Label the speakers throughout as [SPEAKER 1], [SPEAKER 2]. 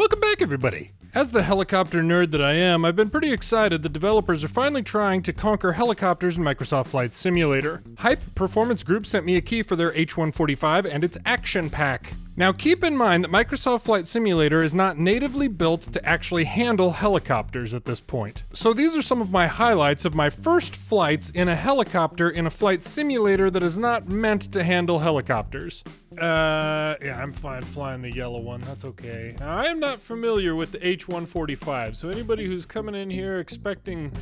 [SPEAKER 1] Welcome back, everybody. As the helicopter nerd that I am, I've been pretty excited that developers are finally trying to conquer helicopters in Microsoft Flight Simulator. Hype Performance Group sent me a key for their H145 and its action pack. Now keep in mind that Microsoft Flight Simulator is not natively built to actually handle helicopters at this point. So these are some of my highlights of my first flights in a helicopter in a flight simulator that is not meant to handle helicopters. Yeah, I'm fine flying the yellow one, that's okay. Now I am not familiar with the H145, so anybody who's coming in here expecting,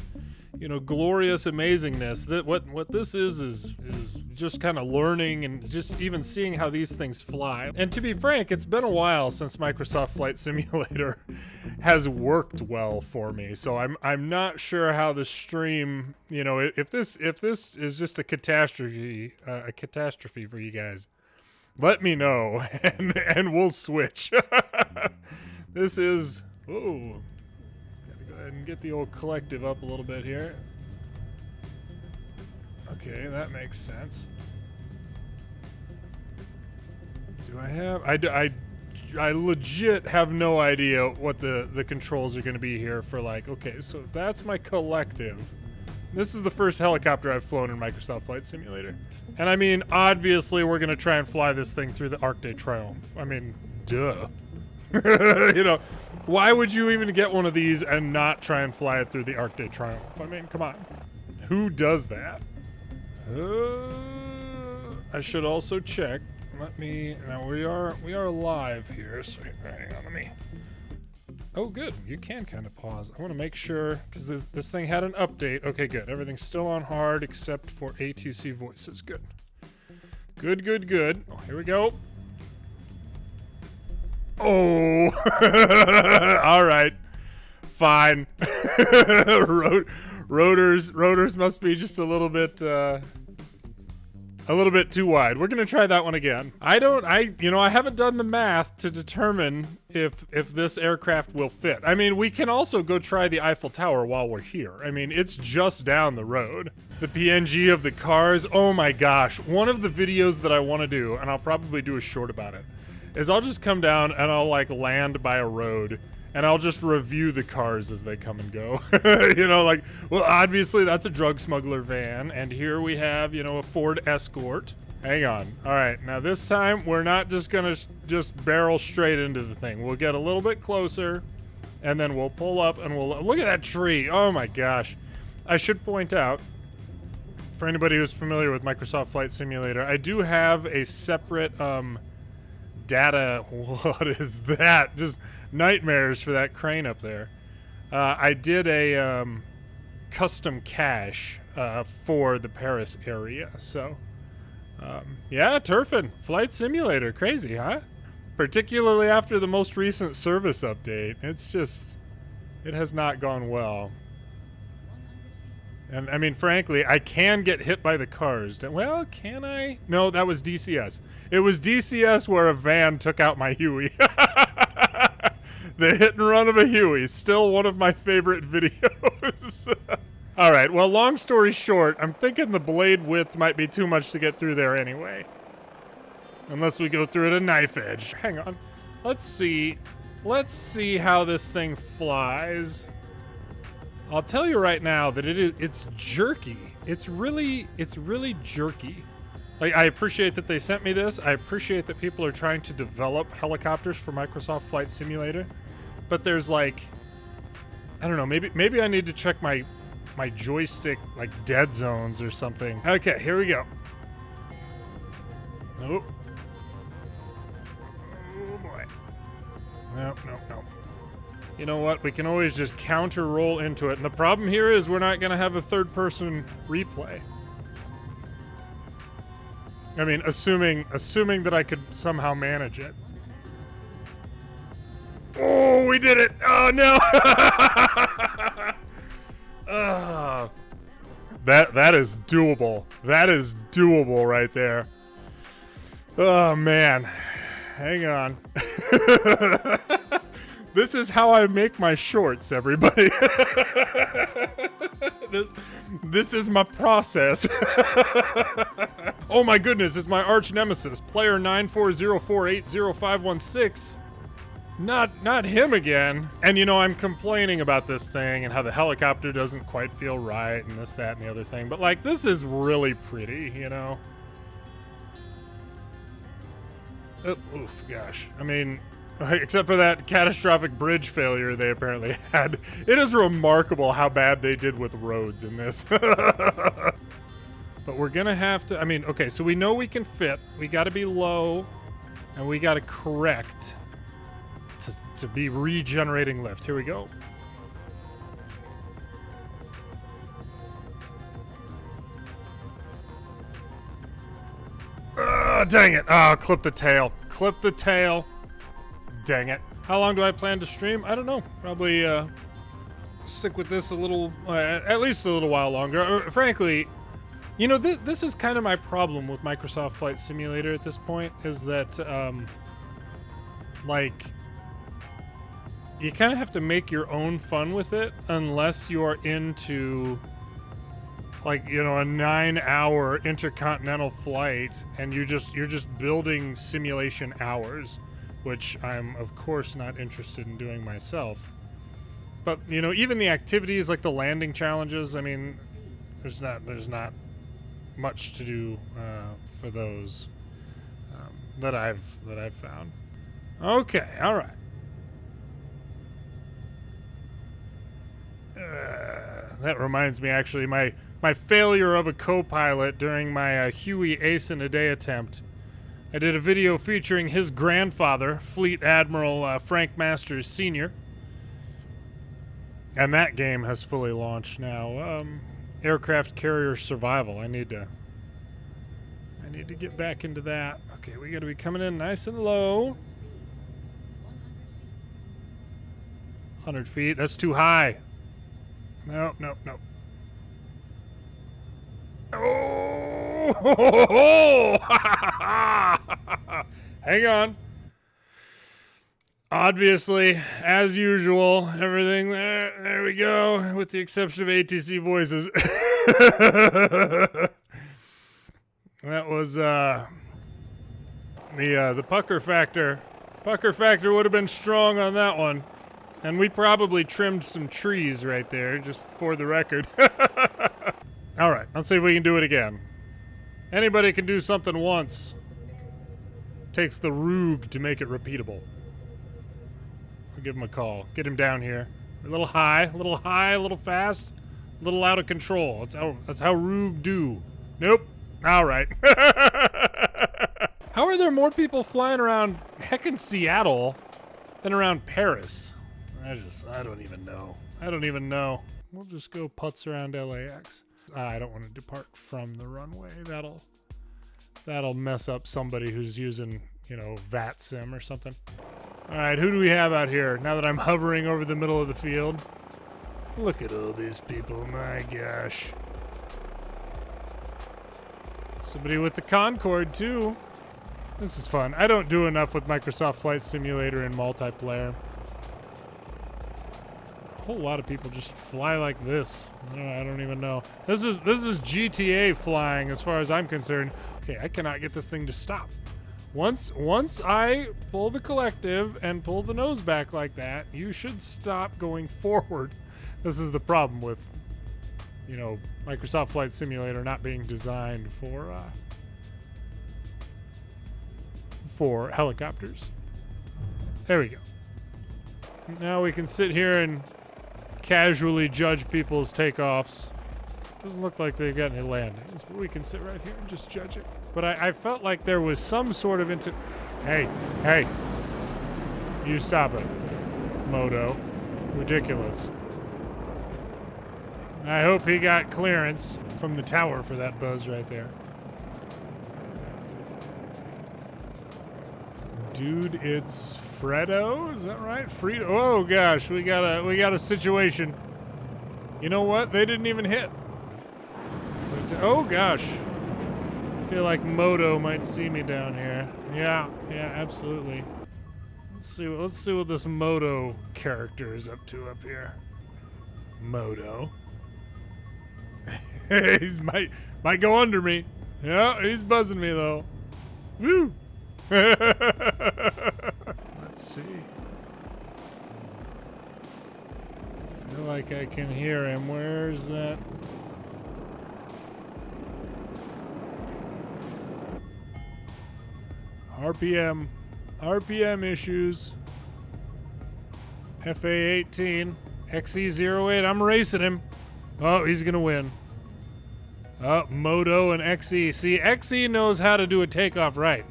[SPEAKER 1] you know, glorious amazingness, that what this is just kind of learning and just even seeing how these things fly. And to be frank, it's been a while since Microsoft Flight Simulator has worked well for me. So I'm not sure how the stream, you know, if this is just a catastrophe for you guys, let me know and we'll switch. This is, oh. Go ahead and get the old collective up a little bit here. Okay, that makes sense. Do I have... I legit have no idea what the controls are going to be here for, like, okay, so that's my collective. This is the first helicopter I've flown in Microsoft Flight Simulator. And I mean, obviously we're going to try and fly this thing through the Arc de Triomphe. I mean, duh. You know, why would you even get one of these and not try and fly it through the Arc de Triomphe? I mean, come on. Who does that? I should also check. Let me, now we are live here, so hang on, let me. Oh, good. You can kind of pause. I want to make sure, because this thing had an update. Okay, good. Everything's still on hard except for ATC voices. Good. Good, good, good. Oh, here we go. Oh, all right, fine. Rotors must be just a little bit too wide. We're gonna try that one again. I haven't done the math to determine if this aircraft will fit. I mean, we can also go try the Eiffel Tower while we're here. I mean, it's just down the road. The PNG of the cars, oh my gosh. One of the videos that I want to do, and I'll probably do a short about it, is I'll just come down and I'll like land by a road and I'll just review the cars as they come and go. You know, like, well, obviously that's a drug smuggler van, and here we have, you know, a Ford Escort. Hang on. All right, now this time we're not just gonna just barrel straight into the thing. We'll get a little bit closer and then we'll pull up and we'll look at that tree. Oh my gosh. I should point out, for anybody who's familiar with Microsoft Flight Simulator, I do have a separate data, what is that? Just nightmares for that crane up there. I did a custom cache for the Paris area, so yeah, turfing, Flight Simulator, crazy, huh? Particularly after the most recent service update, it's just, it has not gone well. And I mean, frankly, I can get hit by the cars. Well, can I? No, that was DCS. It was DCS where a van took out my Huey. The hit and run of a Huey. Still one of my favorite videos. All right, well, long story short, I'm thinking the blade width might be too much to get through there anyway. Unless we go through at a knife edge. Hang on. Let's see. Let's see how this thing flies. I'll tell you right now that it's jerky. It's really jerky. Like, I appreciate that they sent me this. I appreciate that people are trying to develop helicopters for Microsoft Flight Simulator. But there's like, I don't know, maybe I need to check my joystick, like, dead zones or something. Okay, here we go. Nope. Oh boy. Nope. You know what? We can always just counter roll into it. And the problem here is we're not going to have a third person replay. I mean, assuming that I could somehow manage it. Oh, we did it. Oh, no. That is doable. That is doable right there. Oh, man. Hang on. This is how I make my shorts, everybody. This is my process. Oh my goodness, it's my arch nemesis, player 940480516. Not him again. And you know, I'm complaining about this thing and how the helicopter doesn't quite feel right and this, that, and the other thing. But like, this is really pretty, you know? Oh, oof, gosh. I mean, except for that catastrophic bridge failure they apparently had, it is remarkable how bad they did with roads in this. But we're gonna have to, I mean, okay, so we know we can fit. We gotta be low, and we gotta correct to be regenerating lift. Here we go. Dang it. Oh, clip the tail. Clip the tail. Dang it. How long do I plan to stream? I don't know. Probably stick with this a little, at least a little while longer. Frankly, you know, this is kind of my problem with Microsoft Flight Simulator at this point, is that, like, you kind of have to make your own fun with it unless you're into, like, you know, a 9-hour intercontinental flight and you're just building simulation hours, which I'm of course not interested in doing myself. But, you know, even the activities like the landing challenges, I mean, there's not much to do for those that I've found. Okay, all right. That reminds me, actually, my failure of a co-pilot during my Huey Ace in a Day attempt. I did a video featuring his grandfather, Fleet Admiral Frank Masters Sr. And that game has fully launched now. Aircraft Carrier Survival. I need to get back into that. Okay, we got to be coming in nice and low. 100 feet. That's too high. No. Oh! Hang on. Obviously, as usual, everything there. There we go. With the exception of ATC voices. That was the pucker factor. Pucker factor would have been strong on that one. And we probably trimmed some trees right there, just for the record. All right, let's see if we can do it again. Anybody can do something once. Takes the rug to make it repeatable. I'll give him a call. Get him down here. A little high, a little fast, a little out of control. That's how rug do. Nope. All right. How are there more people flying around heckin' Seattle than around Paris? I don't even know. We'll just go putz around LAX. I don't want to depart from the runway. That'll mess up somebody who's using, you know, VATSIM or something. All right, who do we have out here now that I'm hovering over the middle of the field? Look at all these people, my gosh. Somebody with the Concorde too. This is fun. I don't do enough with Microsoft Flight Simulator and multiplayer. A whole lot of people just fly like this. I don't even know. This is GTA flying as far as I'm concerned. Okay, I cannot get this thing to stop. Once I pull the collective and pull the nose back like that, you should stop going forward. This is the problem with, you know, Microsoft Flight Simulator not being designed for helicopters. There we go. Now we can sit here and casually judge people's takeoffs. Doesn't look like they've got any landings, but we can sit right here and just judge it. But I felt like there was some sort of Hey, you stop it, Moto. Ridiculous. I hope he got clearance from the tower for that buzz right there. Dude, it's Fredo, is that right? Fredo. Oh gosh, we got a situation. You know what? They didn't even hit. But, oh gosh. I feel like Moto might see me down here. Yeah, absolutely. Let's see what this Moto character is up to up here. Moto. He's might go under me. Yeah, he's buzzing me though. Woo! Let's see. like I can hear him. Where's that? RPM issues. FA18, XE08, I'm racing him. Oh, he's gonna win. Oh, Moto and XE. See, XE knows how to do a takeoff right.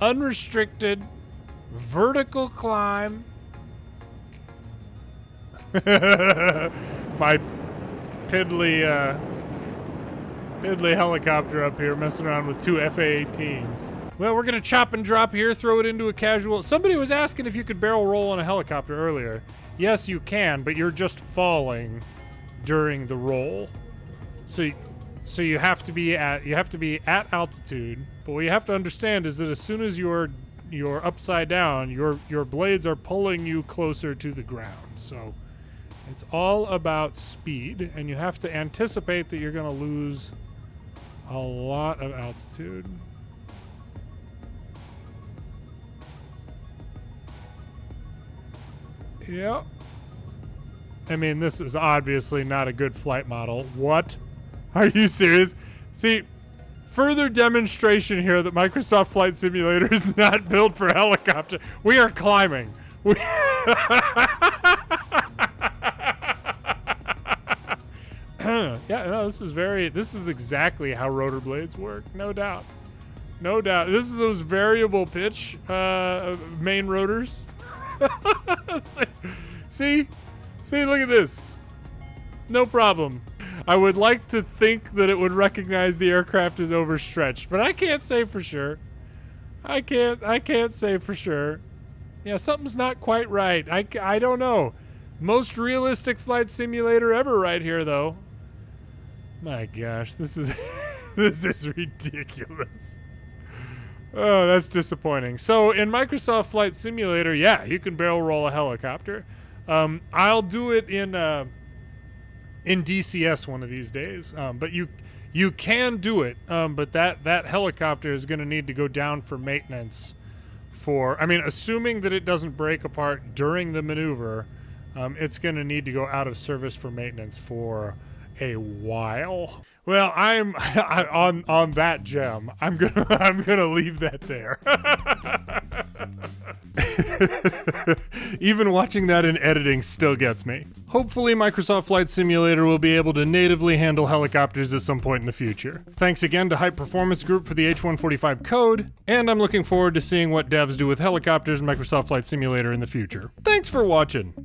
[SPEAKER 1] Unrestricted, vertical climb. My piddly helicopter up here messing around with two FA-18s. Well, we're gonna chop and drop here, throw it into a casual. Somebody was asking if you could barrel roll on a helicopter earlier. Yes, you can, but you're just falling during the roll. So you have to be at altitude. But what you have to understand is that as soon as you're upside down, your blades are pulling you closer to the ground. So it's all about speed, and you have to anticipate that you're gonna lose a lot of altitude. Yep. I mean, this is obviously not a good flight model. What? Are you serious? See, further demonstration here that Microsoft Flight Simulator is not built for helicopter. We are climbing. Yeah, no, this is exactly how rotor blades work, no doubt. No doubt. This is those variable pitch main rotors. See, look at this. No problem. I would like to think that it would recognize the aircraft as overstretched, but I can't say for sure. I can't say for sure. Yeah, something's not quite right. I don't know. Most realistic flight simulator ever right here, though. My gosh, this is this is ridiculous. Oh, that's disappointing. So in Microsoft Flight Simulator, yeah, you can barrel roll a helicopter. I'll do it in DCS one of these days. But you can do it. But that helicopter is going to need to go down for maintenance assuming that it doesn't break apart during the maneuver, it's going to need to go out of service for maintenance for a while. Well, I'm on that gem. I'm gonna leave that there. Even watching that in editing still gets me. Hopefully Microsoft Flight Simulator will be able to natively handle helicopters at some point in the future. Thanks again to Hype Performance Group for the H145 code, and I'm looking forward to seeing what devs do with helicopters in Microsoft Flight Simulator in the future. Thanks for watching.